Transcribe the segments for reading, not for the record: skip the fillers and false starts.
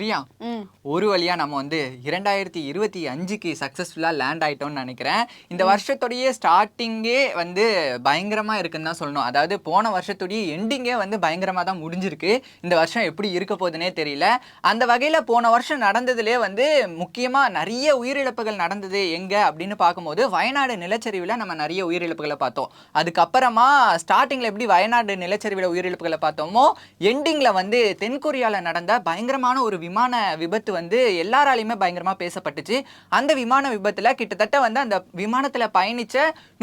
பிரியா, ஒரு வழியா நம்ம வந்து 2025க்கு சக்ஸஸ்ஃபுல்லாக லேண்ட் ஆகிட்டோம்னு நினைக்கிறேன். இந்த வருஷத்துடைய ஸ்டார்டிங்கே வந்து பயங்கரமாக இருக்குன்னு தான் சொல்லணும். அதாவது போன வருஷத்துடைய எண்டிங்கே வந்து பயங்கரமாக தான் முடிஞ்சிருக்கு. இந்த வருஷம் எப்படி இருக்க போகுதுன்னே தெரியல. அந்த வகையில் போன வருஷம் நடந்ததுலேயே வந்து முக்கியமாக நிறைய உயிரிழப்புகள் நடந்தது எங்கே அப்படின்னு பார்க்கும்போது வயநாடு நிலச்சரிவில் நம்ம நிறைய உயிரிழப்புகளை பார்த்தோம். அதுக்கப்புறமா ஸ்டார்டிங்கில் எப்படி வயநாடு நிலச்சரிவில் உயிரிழப்புகளை பார்த்தோமோ, எண்டிங்கில் வந்து தென்கொரியாவில் நடந்த பயங்கரமான ஒரு விமான விபத்து வந்து எல்லாராலையுமே பயங்கரமா பேசப்பட்டுச்சு. அந்த விமான விபத்துல கிட்டத்தட்ட வந்து அந்த விமானத்துல பயணிச்ச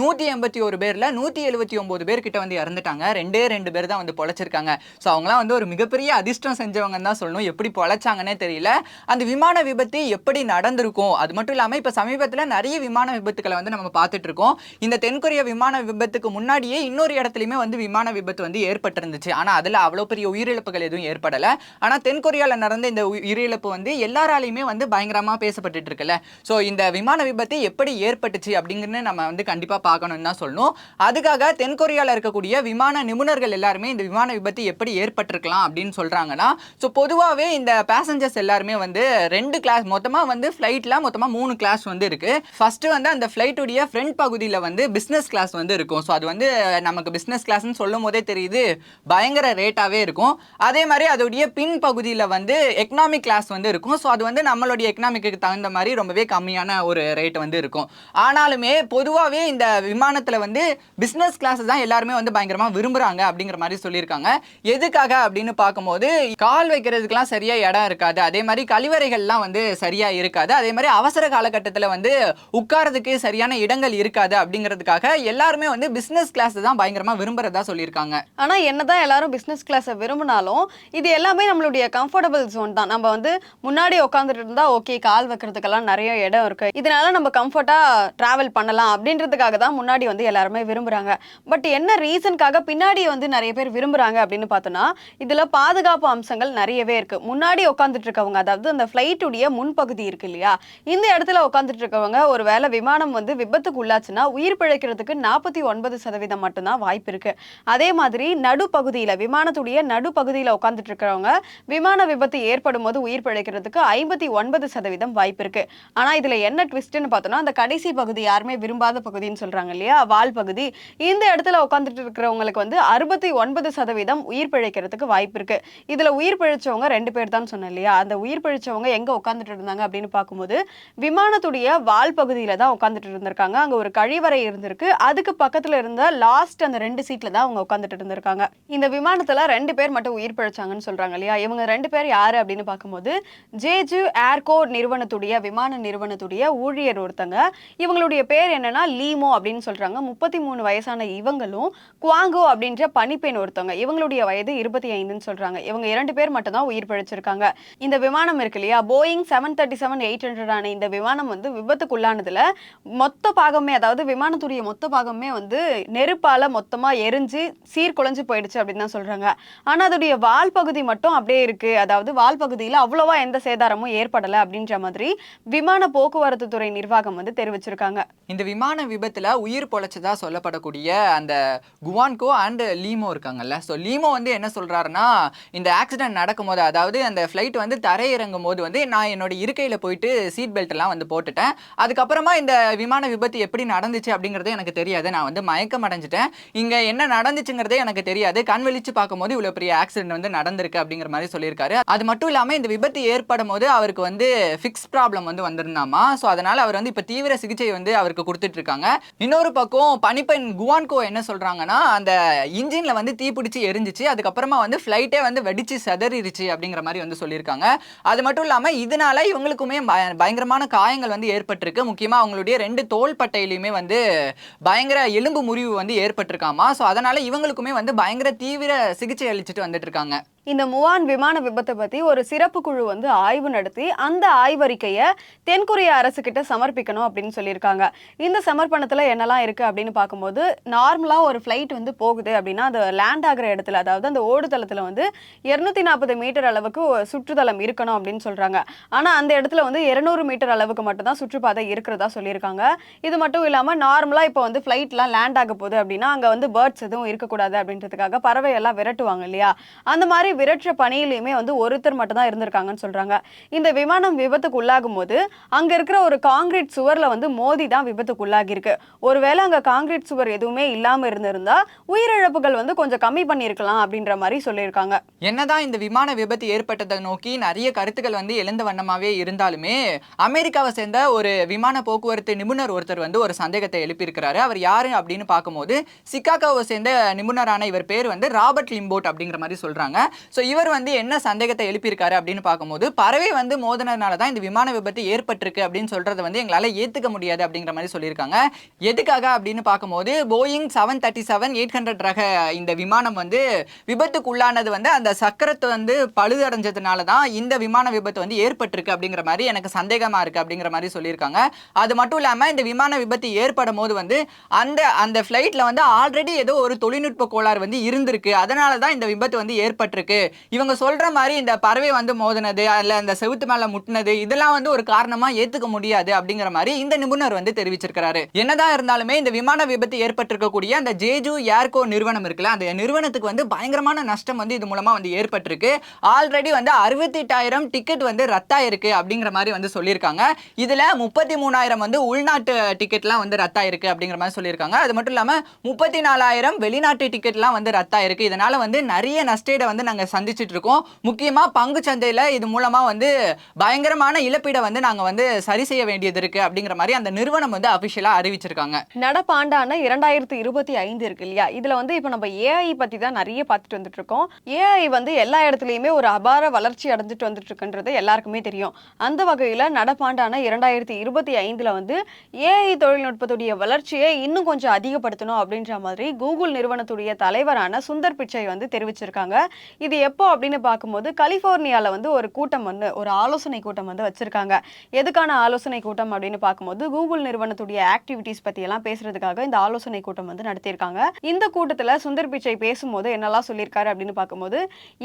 181 பேர்ல 179 பேர் கிட்ட வந்து இறந்துட்டாங்க. 2 பேர் தான் வந்து பொழைச்சிருக்காங்க. ஸோ அவங்களாம் வந்து ஒரு மிகப்பெரிய அதிர்ஷ்டம் செஞ்சவங்கன்னு தான் சொல்லணும். எப்படி பொழைச்சாங்கன்னே தெரியல. அந்த விமான விபத்து எப்படி நடந்திருக்கும், அது மட்டும் இல்லாமல் இப்போ சமீபத்தில் நிறைய விமான விபத்துக்களை வந்து நம்ம பார்த்துட்டு இருக்கோம். இந்த தென்கொரியா விமான விபத்துக்கு முன்னாடியே இன்னொரு இடத்துலையுமே வந்து விமான விபத்து வந்து ஏற்பட்டிருந்துச்சு. ஆனால் அதில் அவ்வளோ பெரிய உயிரிழப்புகள் எதுவும் ஏற்படலை. ஆனால் தென்கொரியாவில் நடந்த இந்த உயிரிழப்பு வந்து எல்லாராலையுமே வந்து பயங்கரமா பேசப்பட்டு இருக்குல்ல. ஸோ இந்த விமான விபத்து எப்படி ஏற்பட்டுச்சு அப்படிங்கிறது நம்ம வந்து கண்டிப்பாக பார்க்கணும்னு தான் சொல்லணும். அதுக்காக தென்கொரியாவில் இருக்கக்கூடிய விமான நிபுணர்கள் எல்லாருமே இந்த விமான விபத்து எப்படி ஏற்பட்டிருக்கலாம் அப்படின்னு சொல்றாங்கன்னா, ஸோ பொதுவாகவே இந்த பேசஞ்சர்ஸ் எல்லாருமே வந்து 2 கிளாஸ் மொத்தமாக வந்து ஃப்ளைட்டில் மொத்தமாக 3 கிளாஸ் வந்து இருக்கு. ஃபர்ஸ்ட் வந்து அந்த ஃப்ளைட்டுடைய ஃப்ரண்ட் பகுதியில் வந்து பிஸ்னஸ் கிளாஸ் வந்து இருக்கும். ஸோ அது வந்து நமக்கு பிஸ்னஸ் கிளாஸ்ன்னு சொல்லும் போதே தெரியுது பயங்கர ரேட்டாகவே இருக்கும். அதே மாதிரி அதோடைய பின் பகுதியில் வந்து எக்கனாமிக் கிளாஸ் வந்து இருக்கும். ஸோ அது வந்து நம்மளுடைய எக்கனாமிக்கு தகுந்த மாதிரி ரொம்பவே கம்மியான ஒரு ரேட் வந்து இருக்கும். ஆனாலுமே பொதுவாகவே இந்த விமானத்தில் வந்து பிஸ்னஸ் கிளாஸ் தான் எல்லாருமே வந்து பயங்கரமாக விரும்புகிறாங்க அப்படிங்கிற மாதிரி சொல்லியிருக்காங்க. எதுக்காக அப்படின்னு பார்க்கும்போது கால் வைக்கிறதுக்கெல்லாம் சரியாக இடம் இருக்காது. அதே மாதிரி கழிவறைகள்லாம் வந்து சரியாக இருக்காது. அதே மாதிரி அவசர காலகட்டத்தில் வந்து உட்காரதுக்கு சரியான இடங்கள் இருக்காது. அப்படிங்கிறதுக்காக எல்லாருமே வந்து பிஸ்னஸ் கிளாஸ் தான் பயங்கரமாக விரும்புகிறதா சொல்லியிருக்காங்க. ஆனால் என்னதான் எல்லாரும் பிஸ்னஸ் கிளாஸை விரும்பினாலும் இது எல்லாமே நம்மளுடைய கம்ஃபர்டபுள் ஜோன் தான். நம்ம வந்து முன்னாடி உட்காந்துட்டு இருந்தா ஓகே, கால் வைக்கிறதுக்கெல்லாம் நிறைய இடம் இருக்கு, இதனால நம்ம கம்ஃபர்ட்டா டிராவல் பண்ணலாம் அப்படின்றதுக்காக தான் முன்னாடி வந்து எல்லாருமே விரும்புறாங்க. பட் என்ன ரீசனுக்காக பின்னாடி வந்து நிறைய பேர் விரும்புறாங்க அப்படின்னு பார்த்தோம்னா, இதுல பாதுகாப்பு அம்சங்கள் நிறையவே இருக்கு. முன்னாடி உட்காந்துட்டு இருக்கவங்க, அதாவது அந்த ஃபிளைட்டுடைய முன்பகுதி இருக்கு இல்லையா, இந்த இடத்துல உட்காந்துட்டு இருக்கவங்க ஒரு வேளை விமானம் வந்து விபத்துக்கு உள்ளாச்சுன்னா உயிர் பிழைக்கிறதுக்கு 49% மட்டும்தான் வாய்ப்பு இருக்கு. அதே மாதிரி நடுப்பகுதியில, விமானத்துடைய நடுப்பகுதியில உட்காந்துட்டு இருக்கிறவங்க விமான விபத்து ஏற்படும் போது உயிர் பிழைக்கிறதுக்கு 59% வாய்ப்பு இருக்கு. ஆனா இதுல என்ன ட்விஸ்ட்னு பார்த்தோம்னா, அந்த கடைசி பகுதி யாருமே விரும்பாத பகுதின்னு சொல்றாங்க இல்லையா, வால் பகுதி, இந்த இடத்துல உட்காந்துட்டு இருக்கிறவங்களுக்கு வந்து 69% உயிர் பிழைக்கிறதுக்கு வாய்ப்பு இருக்கு. இதுல உயிர் பிழைச்சவங்க 2 பேர் தான் சொன்னேன் இல்லையா, அந்த உயிர் பிழைச்சவங்க எங்க உட்காந்துட்டு இருந்தாங்க அப்படின்னு பார்க்கும்போது விமானத்துடைய வால் பகுதியில தான் உட்காந்துட்டு இருந்திருக்காங்க. அங்க ஒரு கழிவறை இருந்திருக்கு. அதுக்கு பக்கத்துல இருந்த லாஸ்ட் அந்த 2 சீட்ல தான் அவங்க உட்காந்துட்டு இருந்திருக்காங்க. இந்த விமானத்துல 2 பேர் மட்டும் உயிர் பிழைச்சாங்கன்னு சொல்றாங்க இல்லையா. இவங்க 2 பேர் யாரு அப்படின்னு பார்க்கும்போது ஜேஜு ஏர்கோ நிறுவனத்துடைய விமான நிறுவனத்துடைய ஊழியர் ஒருத்தங்க. இவங்களுடைய பேர் என்னன்னா லீமோ அப்படின்னு சொல்றாங்க. 33 வயசான இவங்களும் குவாங்கோ அப்படின்ற பணிப்பெண் ஒருத்தவங்க, இவங்களுடைய வயது 25ன்னு சொல்றாங்க. இவங்க 2 பேர் மட்டும் தான் உயிர் பிழைச்சிருக்காங்க. இந்த விமானம் இருக்கு இல்லையா, போயிங் 737-800 ஆன இந்த விமானம் வந்து விபத்துக்குள்ளானதுல மொத்த பாகமே, அதாவது விமானத்துடைய மொத்த பாகமே வந்து நெருப்பால மொத்தமா எரிஞ்சு சீர்குலைஞ்சு போயிடுச்சு அப்படின்னு தான் சொல்றாங்க. ஆனா அதோடைய வால் பகுதி மட்டும் அப்படியே இருக்கு. அதாவது வால் பகுதியில் அவ்வளவா எந்த சேதாரமும் ஏற்படல அப்படின்ற மாதிரி விமான போக்குவரத்து துறை நிர்வாகம் வந்து தெரிவிச்சிருக்காங்க. இந்த விமான விபத்துல உயிர் பொழைச்சதா சொல்லப்படக்கூடிய அந்த குவான்கோ அண்ட் லீமோ இருக்காங்கல்ல. ஸோ லீமோ வந்து என்ன சொல்றாருன்னா, இந்த ஆக்சிடென்ட் நடக்கும்போது, அதாவது அந்த ஃப்ளைட் வந்து தரையிறங்கும் போது வந்து நான் என்னோட இருக்கையில போயிட்டு சீட் பெல்ட் எல்லாம் வந்து போட்டுட்டேன். அதுக்கப்புறமா இந்த விமான விபத்து எப்படி நடந்துச்சு அப்படிங்கிறதே எனக்கு தெரியாது. நான் வந்து மயக்கம் அடைஞ்சிட்டேன். இங்க என்ன நடந்துச்சுங்கிறதே எனக்கு தெரியாது. கண் வெளிச்சு பார்க்கும்போது இவ்வளவு பெரிய ஆக்சிடென்ட் வந்து நடந்திருக்கு அப்படிங்கிற மாதிரி சொல்லியிருக்காரு. அது மட்டும் இல்லாம இந்த விபத்து ஏற்படும் போது அவருக்கு வந்து ஃபிக்ஸ் ப்ராப்ளம் வந்து வந்திருந்தாமா. ஸோ அதனால அவர் வந்து இப்ப தீவிர சிகிச்சை வந்து அவருக்கு கொடுத்துட்டு இருக்காங்க. இன்னொரு பக்கம் பணிப்பெண் குவான்கோ என்ன சொல்றாங்கன்னா, அந்த இன்ஜின்ல வந்து தீப்பிடிச்சு எரிஞ்சிச்சு, அதுக்கப்புறமா வந்து ஃபிளைட்டே வந்து வெடிச்சு செதறிடுச்சு அப்படிங்கிற மாதிரி வந்து சொல்லியிருக்காங்க. அது மட்டும் இல்லாம இதனால இவங்களுக்குமே பயங்கரமான காயங்கள் வந்து ஏற்பட்டிருக்கு. முக்கியமா அவங்களுடைய 2 தோள் பட்டையிலுமே வந்து பயங்கர எலும்பு முறிவு வந்து ஏற்பட்டிருக்காமா. ஸோ அதனால இவங்களுக்குமே வந்து பயங்கர தீவிர சிகிச்சை அளிச்சுட்டு வந்துட்டு இருக்காங்க. இந்த முவான் விமான விபத்தை பத்தி ஒரு சிறப்பு குழு வந்து ஆய்வு நடத்தி அந்த ஆய்வறிக்கையை தென்கொரிய அரசு கிட்ட சமர்ப்பிக்கணும் அப்படின்னு சொல்லியிருக்காங்க. இந்த சமர்ப்பணத்துல என்னெல்லாம் இருக்கு அப்படின்னு பார்க்கும்போது, நார்மலா ஒரு ஃபிளைட் வந்து போகுது அப்படின்னா அது லேண்ட் ஆகிற இடத்துல, அதாவது அந்த ஓடுதளத்துல வந்து 240 மீட்டர் அளவுக்கு சுற்றுதளம் இருக்கணும் அப்படின்னு சொல்றாங்க. ஆனா அந்த இடத்துல வந்து 200 மீட்டர் அளவுக்கு மட்டும் தான் சுற்றுப்பாதை இருக்கிறதா சொல்லியிருக்காங்க. இது மட்டும் இல்லாம நார்மலா இப்போ வந்து ஃபிளைட்லாம் லேண்ட் ஆக போகுது அப்படின்னா அங்க வந்து பேர்ட்ஸ் எதுவும் இருக்கக்கூடாது அப்படின்றதுக்காக பறவை எல்லாம் விரட்டுவாங்க இல்லையா, அந்த மாதிரி மாதிரி விரட்டுற பணியிலையுமே வந்து ஒருத்தர் மட்டும் தான் இருந்திருக்காங்கன்னு சொல்றாங்க. இந்த விமானம் விபத்துக்கு உள்ளாகும் போது அங்க இருக்கிற ஒரு காங்கிரீட் சுவர்ல வந்து மோதி தான் விபத்துக்கு உள்ளாகி இருக்கு. ஒருவேளை அங்க காங்கிரீட் சுவர் எதுவுமே இல்லாம இருந்திருந்தா உயிரிழப்புகள் வந்து கொஞ்சம் கம்மி பண்ணியிருக்கலாம் அப்படின்ற மாதிரி சொல்லியிருக்காங்க. என்னதான் இந்த விமான விபத்து ஏற்பட்டதை நோக்கி நிறைய கருத்துக்கள் வந்து எழுந்த வண்ணமாவே இருந்தாலுமே அமெரிக்காவை சேர்ந்த ஒரு விமான போக்குவரத்து நிபுணர் ஒருத்தர் வந்து ஒரு சந்தேகத்தை எழுப்பியிருக்கிறாரு. அவர் யாரு அப்படின்னு பார்க்கும்போது சிகாகோவை சேர்ந்த நிபுணரான இவர் பேர் வந்து ராபர்ட் லிம்போட் அப்படிங்கிற மாதிரி சொல்றாங்க. ஸோ இவர் வந்து என்ன சந்தேகத்தை எழுப்பியிருக்காரு அப்படின்னு பார்க்கும்போது பறவை வந்து மோதினதுனால தான் இந்த விமான விபத்து ஏற்பட்டிருக்கு அப்படின்னு சொல்றதை வந்து எங்களால் ஏற்றுக்க முடியாது அப்படிங்கிற மாதிரி சொல்லியிருக்காங்க. எதுக்காக அப்படின்னு பார்க்கும்போது போயிங் 737-800 ரக இந்த விமானம் வந்து விபத்துக்குள்ளானது வந்து அந்த சக்கரத்தை வந்து பழுதடைஞ்சதுனால தான் இந்த விமான விபத்து வந்து ஏற்பட்டிருக்கு அப்படிங்கிற மாதிரி எனக்கு சந்தேகமா இருக்கு அப்படிங்கிற மாதிரி சொல்லியிருக்காங்க. அது மட்டும் இல்லாமல் இந்த விமான விபத்து ஏற்படும் போது வந்து அந்த ஃப்ளைட்ல வந்து ஆல்ரெடி ஏதோ ஒரு தொழில்நுட்ப கோளாறு வந்து இருந்திருக்கு, அதனால தான் இந்த விபத்து வந்து ஏற்பட்டிருக்கு. இவங்க சொல்ற மாதிரி இந்த பறவை வந்து மோதினது அல்ல இந்த செவுத்து மேல முட்டினது இதெல்லாம் வந்து ஒரு காரணமா ஏத்துக்க முடியாது அப்படிங்கிற மாதிரி இந்த நிபுணர் வந்து தெரிவிச்சிருக்கிறாரு. என்னதான் இருந்தாலுமே இந்த விமான விபத்து ஏற்பட்டிருக்கக்கூடிய அந்த ஜேஜு ஏர்கோ நிறுவனம் இருக்குல்ல, அந்த நிறுவனத்துக்கு வந்து பயங்கரமான நஷ்டம் வந்து இது மூலமா வந்து ஏற்பட்டிருக்கு. ஆல்ரெடி வந்து 68,000 டிக்கெட் வந்து ரத்தாயிருக்கு அப்படிங்கிற மாதிரி வந்து சொல்லியிருக்காங்க. இதுல 33,000 வந்து உள்நாட்டு டிக்கெட்லாம் வந்து ரத்தாயிருக்கு அப்படிங்கிற மாதிரி சொல்லியிருக்காங்க. அது மட்டும் இல்லாம 34,000 வெளிநாட்டு டிக்கெட்லாம் வந்து ரத்தாயிருக்கு. இதனால வந்து நிறைய நஷ்டீடை வந்து நாங்க சந்திச்சிட்டு இருக்கோம். முக்கியமா பங்கு சந்தையில இது மூலமா வந்து பயங்கரமான இழப்பீடை வந்து நாங்க வந்து சரி செய்ய வேண்டியது இருக்கு அப்படிங்கிற மாதிரி அந்த நிறுவனம் வந்து அபிஷியலா அறிவிச்சிருக்காங்க. நடப்பாண்டான 2025 இருக்கு இல்லையா, இதுல வந்து இப்ப நம்ம ஏஐ பத்தி தான் நிறைய பார்த்துட்டு வந்துட்டு இருக்கோம். ஏஐ வந்து எல்லா இடத்துலயுமே ஒரு அபார வளர்ச்சி அடைஞ்சிட்டு வந்துட்டு இருக்குன்றது எல்லாருக்குமே தெரியும். அந்த வகையில நடப்பாண்டான 2025ல வந்து ஏஐ தொழில்நுட்பத்துடைய வளர்ச்சியை இன்னும் கொஞ்சம் அதிகப்படுத்தணும் அப்படின்ற மாதிரி கூகுள் நிறுவனத்துடைய தலைவரான சுந்தர் பிச்சை வந்து தெரிவிச்சிருக்காங்க. இது எப்போ அப்படின்னு பார்க்கும்போது கலிபோர்னியால வந்து ஒரு ஆலோசனை கூட்டம் வந்து வச்சிருக்காங்க. எதுக்கான ஆலோசனை கூட்டம் அப்படின்னு பார்க்கும்போது கூகுள் நிறுவனத்துடைய ஆக்டிவிட்டிஸ் பத்தி எல்லாம் பேசுறதுக்காக இந்த ஆலோசனை கூட்டம் வந்து நடத்தியிருக்காங்க. இந்த கூட்டத்துல சுந்தர் பிச்சை பேசும்போது என்னெல்லாம் சொல்லியிருக்காரு அப்படின்னு பார்க்கும்போது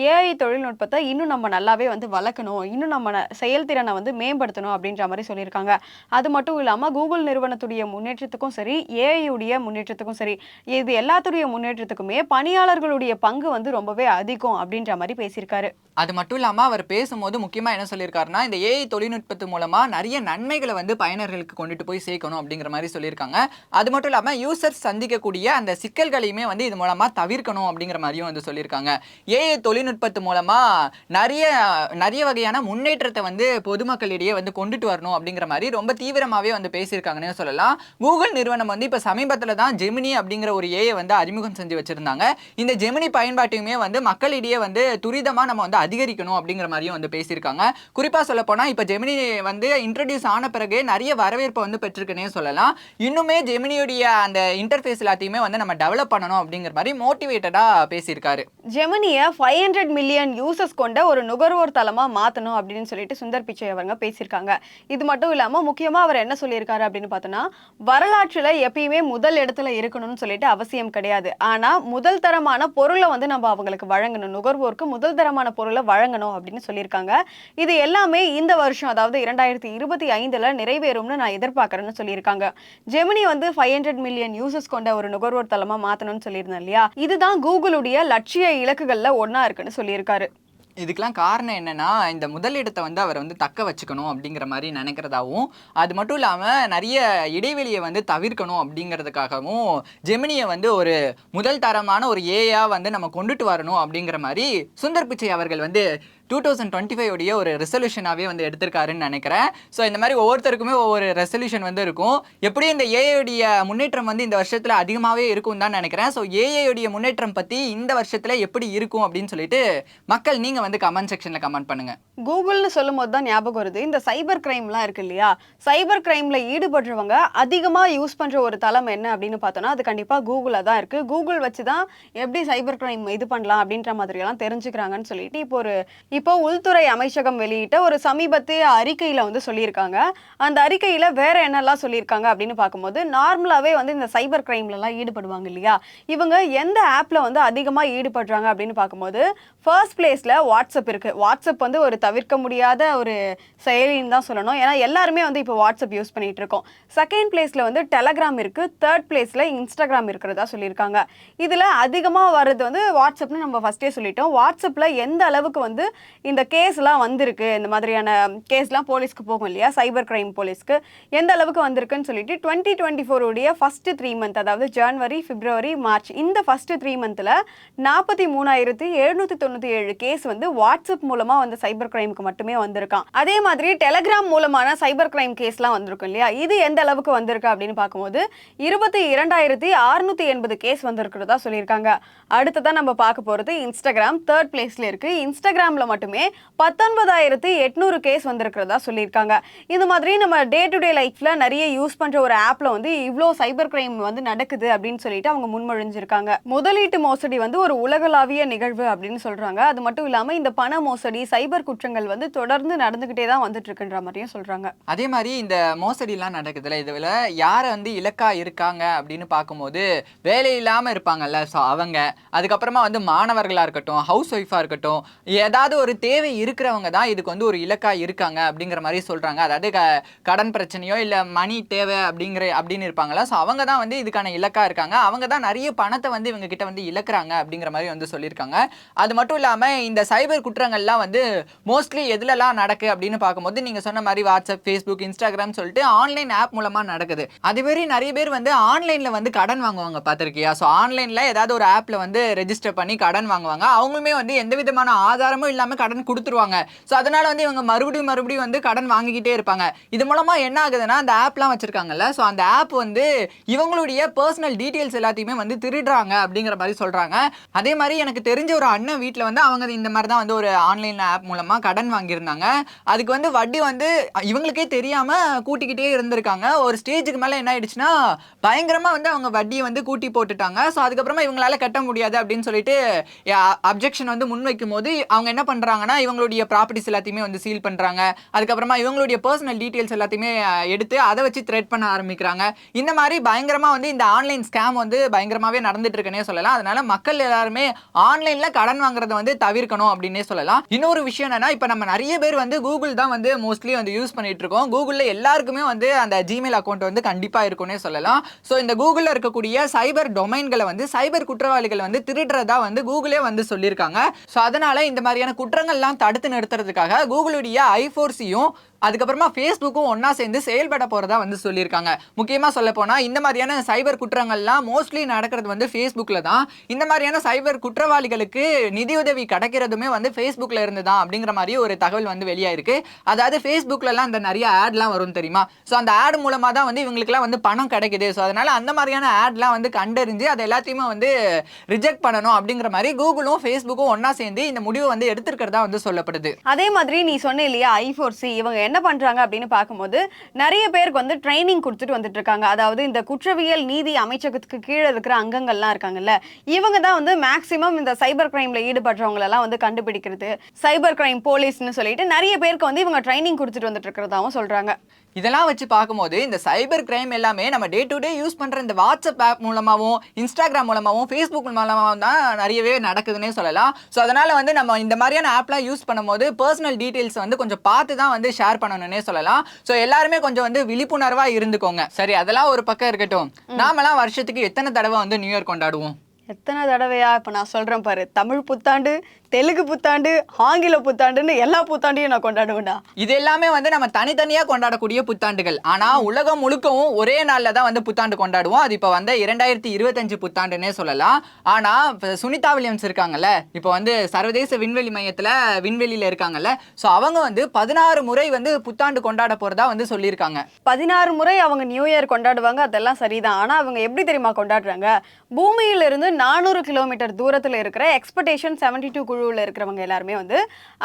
ஏஐ தொழில்நுட்பத்தை இன்னும் நம்ம நல்லாவே வந்து வளர்க்கணும், இன்னும் நம்ம செயல்திறனை வந்து மேம்படுத்தணும் அப்படின்ற மாதிரி சொல்லியிருக்காங்க. அது மட்டும் இல்லாம கூகுள் நிறுவனத்துடைய முன்னேற்றத்துக்கும் சரி, ஏஐ உடைய முன்னேற்றத்துக்கும் சரி, இது எல்லாத்துடைய முன்னேற்றத்துக்குமே பணியாளர்களுடைய பங்கு வந்து ரொம்பவே அதிகம் அப்படின்ற மாதிரி பேசியிருக்காரு. அது மட்டும் இல்லாமல் அவர் பேசும்போது முக்கியமாக என்ன சொல்லியிருக்காருன்னா, இந்த ஏஐ தொழில்நுட்பத்து மூலமாக நிறைய நன்மைகளை வந்து பயனர்களுக்கு கொண்டுட்டு போய் சேர்க்கணும் அப்படிங்கிற மாதிரி சொல்லியிருக்காங்க. அது மட்டும் இல்லாமல் யூசர்ஸ் சந்திக்கக்கூடிய அந்த சிக்கல்களையுமே வந்து இது மூலமாக தவிர்க்கணும் அப்படிங்கிற மாதிரியும் வந்து சொல்லியிருக்காங்க. ஏஐ தொழில்நுட்பத்து மூலமாக நிறைய வகையான முன்னேற்றத்தை வந்து பொதுமக்களிடையே வந்து கொண்டுட்டு வரணும் அப்படிங்கிற மாதிரி ரொம்ப தீவிரமாகவே வந்து பேசியிருக்காங்கன்னு சொல்லலாம். கூகுள் நிறுவனம் வந்து இப்போ சமீபத்தில் தான் ஜெமினி அப்படிங்கிற ஒரு ஏஐ வந்து அறிமுகம் செஞ்சு வச்சிருந்தாங்க. இந்த ஜெமினி பயன்பாட்டையுமே வந்து மக்களிடையே வந்து துரிதமாக நம்ம வந்து அதிகரிக்கணும் அப்படிங்கிற மாதிரியும் வந்து பேசியிருக்காங்க. குறிப்பாக சொல்ல போனால் இப்போ ஜெமினி வந்து இன்ட்ரடியூஸ் ஆன பிறகு நிறைய வரவேற்பை வந்து பெற்றிருக்குன்னே சொல்லலாம். இன்னுமே ஜெமினியுடைய அந்த இன்டர்ஃபேஸ் எல்லாத்தையுமே வந்து நம்ம டெவலப் பண்ணணும் அப்படிங்கிற மாதிரி மோட்டிவேட்டடாக பேசியிருக்காரு. ஜெமினியை 500 மில்லியன் யூசர்ஸ் கொண்ட ஒரு நுகர்வோர் தளமா மாற்றணும் அப்படின்னு சொல்லிட்டு சுந்தர் பிச்சை அவங்க பேசியிருக்காங்க. இது மட்டும் இல்லாமல் முக்கியமாக அவர் என்ன சொல்லியிருக்காரு அப்படின்னு பார்த்தோன்னா, வரலாற்றில் எப்பயுமே முதல் இடத்துல இருக்கணும்னு சொல்லிட்டு அவசியம் கிடையாது. ஆனால் முதல் தரமான பொருளை வந்து நம்ம அவங்களுக்கு வழங்கணும், நுகர்வோருக்கு முதல் தரமான பொருளை வழங்கணும் அப்படின்னு சொல்லியிருக்காங்க. இது எல்லாமே இந்த வருஷம், அதாவது 2025ல் நிறைவேறும்னு நான் எதிர்பார்க்குறேன்னு சொல்லியிருக்காங்க. ஜெமினி வந்து 500 மில்லியன் யூசர்ஸ் கொண்ட ஒரு நுகர்வோர் தளமா மாற்றணும்னு சொல்லியிருந்தேன் இல்லையா, இதுதான் கூகுளுடைய லட்சிய இலக்குகள்ல ஒன்றா இருக்குன்னு சொல்லியிருக்காரு. இதுக்கெல்லாம் காரணம் என்னன்னா, இந்த முதலிடத்தை வந்து அவர் வந்து தக்க வச்சுக்கணும் அப்படிங்கிற மாதிரி நினைக்கிறதாவும், அது மட்டும் இல்லாமல் நிறைய இடைவெளியை வந்து தவிர்க்கணும் அப்படிங்கிறதுக்காகவும் ஜெமினியை வந்து ஒரு முதல் தரமான ஒரு ஏஐயா வந்து நம்ம கொண்டுட்டு வரணும் அப்படிங்கிற மாதிரி சுந்தர் பிச்சை அவர்கள் வந்து 2025 உடைய ஒரு ரெசல்யூஷனாகவே வந்து எடுத்திருக்காருன்னு நினைக்கிறேன். ஸோ இந்த மாதிரி ஒவ்வொருத்தருக்குமே ஒவ்வொரு ரெசல்யூஷன் வந்து இருக்கும். எப்படியும் இந்த ஏஐடைய முன்னேற்றம் வந்து இந்த வருஷத்தில் அதிகமாகவே இருக்கும் தான் நினைக்கிறேன். ஸோ ஏஐடைய முன்னேற்றம் பற்றி இந்த வருஷத்தில் எப்படி இருக்கும் அப்படின்னு சொல்லிட்டு மக்கள் நீங்கள் வந்து கமெண்ட் செக்ஷனில் கமெண்ட் பண்ணுங்கள். கூகுள்னு சொல்லும் போது தான் ஞாபகம் வருது, இந்த சைபர் கிரைம்லாம் இருக்கு இல்லையா, சைபர் கிரைமில் ஈடுபடுறவங்க அதிகமாக யூஸ் பண்ணுற ஒரு தளம் என்ன அப்படின்னு பார்த்தோன்னா அது கண்டிப்பாக கூகுளில் தான் இருக்குது. கூகுள் வச்சு தான் எப்படி சைபர் கிரைம் இது பண்ணலாம் அப்படின்ற மாதிரியெல்லாம் தெரிஞ்சுக்கிறாங்கன்னு சொல்லிட்டு இப்போ இப்போ உள்துறை அமைச்சகம் வெளியிட்ட ஒரு சமீபத்திய அறிக்கையில வந்து சொல்லியிருக்காங்க. அந்த அறிக்கையில வேற என்னெல்லாம் சொல்லியிருக்காங்க அப்படின்னு பார்க்கும்போது, நார்மலாவே வந்து இந்த சைபர் கிரைம்லலாம் ஈடுபடுவாங்க இல்லையா? இவங்க எந்த ஆப்ல வந்து அதிகமா ஈடுபடுறாங்க அப்படின்னு பார்க்கும்போது, ஃபர்ஸ்ட் பிளேஸ்ல வாட்ஸ்அப் இருக்கு. வாட்ஸ்அப் வந்து ஒரு தவிர்க்க முடியாத ஒரு செயலின்னு தான் சொல்லணும். ஏன்னா எல்லாருமே வந்து இப்போ வாட்ஸ்அப் யூஸ் பண்ணிட்டு இருக்கோம். செகண்ட் பிளேஸ்ல வந்து டெலகிராம் இருக்கு. தேர்ட் பிளேஸ்ல இன்ஸ்டாகிராம் இருக்கிறதா சொல்லியிருக்காங்க. இதுல அதிகமா வர்றது வந்து வாட்ஸ்அப்னு நம்ம ஃபர்ஸ்டே சொல்லிட்டோம். வாட்ஸ்அப்ல எந்த அளவுக்கு வந்து இந்த கேஸ்லாம் வந்திருக்கு, இந்த மாதிரியான கேஸ்லாம் போலீஸ்க்கு போகும் இல்லையா, சைபர் கிரைம் போலீஸ்க்கு எந்த அளவுக்கு வந்திருக்குன்னு சொல்லிட்டு 2024 உடைய ஃபர்ஸ்ட் 3 மந்த், அதாவது ஜனவரி, பிப்ரவரி, மார்ச், இந்த ஃபர்ஸ்ட் 3 மந்த்ல 43,797 கேஸ் வந்து வாட்ஸ்அப் மூலமா வந்து சைபர் கிரைமுக்கு மட்டுமே வந்திருக்கான். அதே மாதிரி டெலகிராம் மூலமான சைபர் கிரைம் கேஸ்லாம் வந்திருக்கும் இல்லையா, இது எந்த அளவுக்கு வந்திருக்கு அப்படின்னு பார்க்கும்போது 22,680 கேஸ் வந்திருக்கிறதா சொல்லியிருக்காங்க. அடுத்ததான் நம்ம பார்க்க போறது இன்ஸ்டாகிராம் தேர்ட் பிளேஸ்ல இருக்கு. இன்ஸ்டாகிராம்ல மட்டுமே 19,800 கேஸ் வந்திருக்கிறதா சொல்லியிருக்காங்க. இது மாதிரி நம்ம டே டு டே லைஃப்ல நிறைய யூஸ் பண்ற ஒரு ஆப்ல வந்து இவ்வளோ சைபர் கிரைம் வந்து நடக்குது அப்படின்னு சொல்லிட்டு அவங்க முன்மொழிஞ்சிருக்காங்க. முதலீட்டு மோசடி வந்து ஒரு உலகளாவிய நிகழ்வு அப்படின்னு சொல்றாங்க. அது மட்டும் இல்லாம இந்த பண மோசடி, சைபர் குற்றங்கள் வந்து தொடர்ந்து நடந்துகிட்டே தான் வந்துட்டு இருக்குன்ற மாதிரியும் சொல்றாங்க. அதே மாதிரி இந்த மோசடிலாம் நடக்குதுல்ல, இதுல யாரை வந்து இலக்கா இருக்காங்க அப்படின்னு பார்க்கும்போது வேலை இல்லாம இருப்பாங்கல்ல, ஸோ அவங்க, அதுக்கப்புறமா வந்து மாணவர்களா இருக்கட்டும், ஹவுஸ் ஒய்ஃபா இருக்கட்டும், ஏதாவது ஒரு தேவை இருக்கிறவங்க தான் இதுக்கு வந்து ஒரு இலக்கா இருக்காங்க அப்படிங்கிற மாதிரி சொல்றாங்க. அதாவது கடன் பிரச்சனையோ இல்ல மணி தேவை அப்படின்னு இருப்பாங்கல்ல, ஸோ அவங்க தான் வந்து இதுக்கான இலக்கா இருக்காங்க. அவங்க தான் நிறைய பணத்தை வந்து இவங்க கிட்ட வந்து இழக்கிறாங்க அப்படிங்கிற மாதிரி வந்து சொல்லியிருக்காங்க. அது மட்டும் இல்லாம இந்த சைபர் குற்றங்கள்லாம் வந்து மோஸ்ட்லி எதுலலாம் நடக்கு அப்படின்னு பார்க்கும்போது நீங்க சொன்ன மாதிரி வாட்ஸ்அப், ஃபேஸ்புக், இன்ஸ்டாகிராம் சொல்லிட்டு ஆன்லைன் ஆப் மூலமா நடக்குது. அதே மாதிரி நிறைய பேர் வந்து ஆன்லைன்ல வந்து கடன் வாங்குவாங்க, பார்த்திருக்கியா? ஸோ ஆன்லைன்ல ஏதாவது ஒரு ஆப்ல வந்து ரெஜிஸ்டர் பண்ணி கடன் வாங்குவாங்க. அவங்களுமே வந்து எந்த விதமான ஆதாரமும் இல்லாம கடன் கொடுத்துருவாங்க. ஸோ அதனால வந்து இவங்க மறுபடியும் வந்து கடன் வாங்கிக்கிட்டே இருப்பாங்க. இது மூலமா என்ன ஆகுதுன்னா, அந்த ஆப்லாம் வச்சிருக்காங்கல்ல, ஸோ அந்த ஆப் வந்து இவங்களுடைய பர்சனல் டீடைல்ஸ் எல்லாத்தையுமே வந்து திருடுறாங்க அப்படிங்கிற மாதிரி சொல்றாங்க. அதே மாதிரி எனக்கு தெரிஞ்ச ஒரு அண்ணன் வீட்டில் வந்து அவங்க இந்த மாதிரி தான் வந்து ஒரு ஆன்லைன் ஆப் மூலமா கடன் வாங்கியிருந்தாங்க. அதுக்கு வந்து வட்டி வந்து இவங்களுக்கே தெரியாம கூட்டிக்கிட்டே இருந்திருக்காங்க. ஒரு ஸ்டேஜுக்கு மேலே என்ன ஆயிடுச்சுன்னா, பயங்கரமா வந்து அவங்க வட்டியை வந்து கூட்டி போட்டுட்டாங்க. ஸோ அதுக்கப்புறமா இவங்களால கட்ட முடியாது அப்படின்னு சொல்லிட்டு அப்ஜெக்ஷன் வந்து முன்வைக்கும் போது அவங்க என்ன பண்றாங்கன்னா, இவங்களுடைய ப்ராப்பர்ட்டிஸ் எல்லாத்தையுமே வந்து சீல் பண்றாங்க. அதுக்கப்புறமா இவங்களுடைய பர்சனல் டீடைல்ஸ் எல்லாத்தையுமே எடுத்து அதை வச்சு த்ரெட் பண்ண ஆரம்பிக்கிறாங்க. இந்த மாதிரி பயங்கரமா வந்து இந்த ஆன்லைன் ஸ்கேம் வந்து பயங்கரமாவே நடந்துட்டு இருக்குன்னே சொல்லலாம். அதனால மக்கள் எல்லாருமே ஆன்லைன்ல கடன் வாங்குறத வந்து தவிர்க்கணும் அப்படின்னே சொல்லலாம். இன்னொரு விஷயம் என்னன்னா, இப்ப நம்ம நிறைய பேர் வந்து கூகுள் தான் வந்து மோஸ்ட்லி வந்து யூஸ் பண்ணிட்டு இருக்கோம். கூகுள்ல எல்லாருக்குமே வந்து அந்த ஜிமெயில் அக்கௌண்ட் வந்து கண்டிப்பா இருக்குன்னே சொல்லலாம். ஸோ இந்த கூகுள்ல இருக்கக்கூடிய சைபர் டொமைன்களை வந்து சைபர் குற்றவாளிகள் வந்து திருடுறதா வந்து கூகுளே வந்து சொல்லியிருக்காங்க. ஸோ அதனால இந்த மாதிரியான குற்றங்கள்லாம் தடுத்து நிறுத்துறதுக்காக கூகுளுடைய I4Cயும் அதுக்கப்புறமா ஃபேஸ்புக்கும் ஒன்னா சேர்ந்து செயல்பட போறதா வந்து சொல்லியிருக்காங்க. முக்கியமா சொல்ல போனா இந்த மாதிரியான சைபர் குற்றங்கள்லாம் மோஸ்ட்லி நடக்கிறது வந்து ஃபேஸ்புக்ல தான். இந்த மாதிரியான சைபர் குற்றவாளிகளுக்கு நிதியுதவி கிடைக்கிறதுமே வந்து ஃபேஸ்புக்ல இருந்து தான் அப்படிங்கிற மாதிரி ஒரு தகவல் வந்து வெளியாயிருக்கு. அதாவது ஃபேஸ்புக்லலாம் இந்த நிறைய ஆட்லாம் வரும் தெரியுமா? ஸோ அந்த ஆட் மூலமா தான் வந்து இவங்களுக்குலாம் வந்து பணம் கிடைக்குது. ஸோ அதனால அந்த மாதிரியான ஆட்லாம் வந்து கண்டறிஞ்சு அதை எல்லாத்தையுமே வந்து ரிஜெக்ட் பண்ணணும் அப்படிங்கிற மாதிரி கூகுளும் ஃபேஸ்புக்கும் ஒன்னா சேர்ந்து இந்த முடிவை வந்து எடுத்திருக்கிறதா வந்து சொல்லப்படுது. அதே மாதிரி நீ சொன்ன இல்லையா I4C, இவங்க என்ன பண்றாங்க அப்படின்னு பார்க்கும்போது நிறைய பேருக்கு வந்து ட்ரைனிங் கொடுத்துட்டு வந்துட்டு இருக்காங்க. அதாவது இந்த குற்றவியல் நீதி அமைச்சகத்துக்கு கீழே இருக்கிற அங்கங்கள்லாம் இருக்காங்கல்ல, இவங்க தான் வந்து மேக்சிமம் இந்த சைபர் கிரைம்ல ஈடுபடுறவங்களெல்லாம் வந்து கண்டுபிடிக்கிறது, சைபர் கிரைம் போலீஸ்னு சொல்லிட்டு நிறைய பேருக்கு வந்து இவங்க ட்ரைனிங் கொடுத்துட்டு வந்துட்டு இருக்கிறதாவும் சொல்றாங்க. இதெல்லாம் வச்சு பார்க்கும்போது இந்த சைபர் கிரைம் எல்லாமே நம்ம டே டு டே யூஸ் பண்ற இந்த வாட்ஸ்அப் ஆப் மூலமாகவும், இன்ஸ்டாகிராம் மூலமாகவும், ஃபேஸ்புக் மூலமாகவும் தான் நிறையவே நடக்குதுன்னே சொல்லலாம். ஸோ அதனால வந்து நம்ம இந்த மாதிரியான ஆப்லாம் யூஸ் பண்ணும்போது பர்சனல் டீடைல்ஸ் வந்து கொஞ்சம் பார்த்து தான் வந்து ஷேர் பண்ணணும்னே சொல்லலாம். ஸோ எல்லாருமே கொஞ்சம் வந்து விழிப்புணர்வா இருந்துக்கோங்க. சரி, அதெல்லாம் ஒரு பக்கம் இருக்கட்டும். நாமெல்லாம் வருஷத்துக்கு எத்தனை தடவை வந்து நியூ இயர் கொண்டாடுவோம்? எத்தனை தடவையா? இப்போ நான் சொல்றேன் பாரு, தமிழ் புத்தாண்டு, தெலுங்கு புத்தாண்டு, ஆங்கில புத்தாண்டுன்னு எல்லா புத்தாண்டையும் நான் கொண்டாடுவேன்டா. இது எல்லாமே வந்து நம்ம தனித்தனியா கொண்டாடக்கூடிய புத்தாண்டுகள். ஆனா உலகம் முழுக்கவும் ஒரே நாள்ல தான் வந்து புத்தாண்டு கொண்டாடுவோம். அது இப்போ வந்து 2025 புத்தாண்டுன்னே சொல்லலாம். ஆனா சுனிதா வில்லியம்ஸ் இருக்காங்கல்ல, இப்போ வந்து சர்வதேச விண்வெளி மையத்துல விண்வெளியில இருக்காங்கல்ல, ஸோ அவங்க வந்து 16 முறை வந்து புத்தாண்டு கொண்டாட போறதா வந்து சொல்லியிருக்காங்க. 16 முறை அவங்க நியூ இயர் கொண்டாடுவாங்க, அதெல்லாம் சரிதான். ஆனா அவங்க எப்படி தெரியுமா கொண்டாடுறாங்க? பூமியிலிருந்து 400 கிலோமீட்டர் தூரத்துல இருக்கிற எக்ஸ்பெக்டேஷன் 72 குழுவில் இருக்கிறவங்க எல்லாருமே வந்து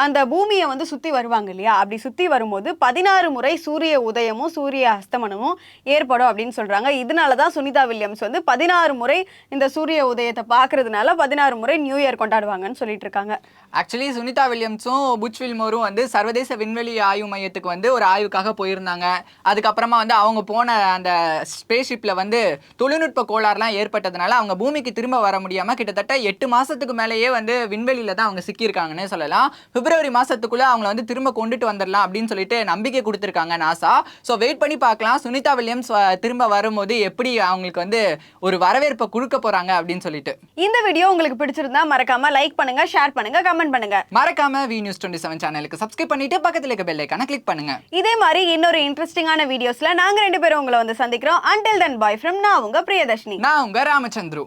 அந்த பூமியை வந்து சுத்தி வருவாங்க இல்லையா? அப்படி சுத்தி வரும்போது 16 முறை சூரிய உதயமும் சூரிய அஸ்தமனமும் ஏற்படும் அப்படின்னு சொல்றாங்க. இதனாலதான் சுனிதா வில்லியம்ஸ் வந்து 16 முறை இந்த சூரிய உதயத்தை பாக்குறதுனால 16 முறை நியூ இயர் கொண்டாடுவாங்கன்னு சொல்லிட்டு இருக்காங்க. ஆக்சுவலி சுனிதா வில்லியம்ஸும் புச் வில்மோரும் வந்து சர்வதேச விண்வெளி ஆய்வு மையத்துக்கு வந்து ஒரு ஆய்வுக்காக போயிருந்தாங்க. அதுக்கப்புறமா வந்து அவங்க போன அந்த ஸ்பேஸ் ஷிப்ல வந்து தொழில்நுட்ப கோளாறுலாம் ஏற்பட்டதுனால அவங்க பூமிக்கு திரும்ப வர முடியாம கிட்டத்தட்ட 8 மாசத்துக்கு மேலேயே வந்து விண்வெளியில தான் அவங்க சிக்கியிருக்காங்கன்னே சொல்லலாம். பிப்ரவரி மாசத்துக்குள்ள அவங்கள வந்து திரும்ப கொண்டுட்டு வந்துடலாம் அப்படின்னு சொல்லிட்டு நம்பிக்கை கொடுத்துருக்காங்க நாசா. ஸோ வெயிட் பண்ணி பார்க்கலாம் சுனிதா வில்லியம்ஸ் திரும்ப வரும்போது எப்படி அவங்களுக்கு வந்து ஒரு வரவேற்பை கொடுக்க போறாங்க அப்படின்னு சொல்லிட்டு. இந்த வீடியோ உங்களுக்கு பிடிச்சிருந்தா மறக்காம லைக் பண்ணுங்க, ஷேர் பண்ணுங்க, கமெண்ட் பண்ணுங்க. மறக்காம வி நியூஸ் 27 சேனலுக்கு சப்ஸ்கிரைப் பண்ணிட்டு பக்கத்துல இருக்க பெல் ஐகானை கிளிக் பண்ணுங்க. இதே மாதிரி இன்னொரு இன்ட்ரெஸ்டிங்கான வீடியோஸ்ல நாங்க 2 பேரும் உங்களை வந்து சந்திக்கிறோம். Until then, bye from நான் உங்க பிரியதர்ஷினி. நான் உங்க ராமச்சந்திரு.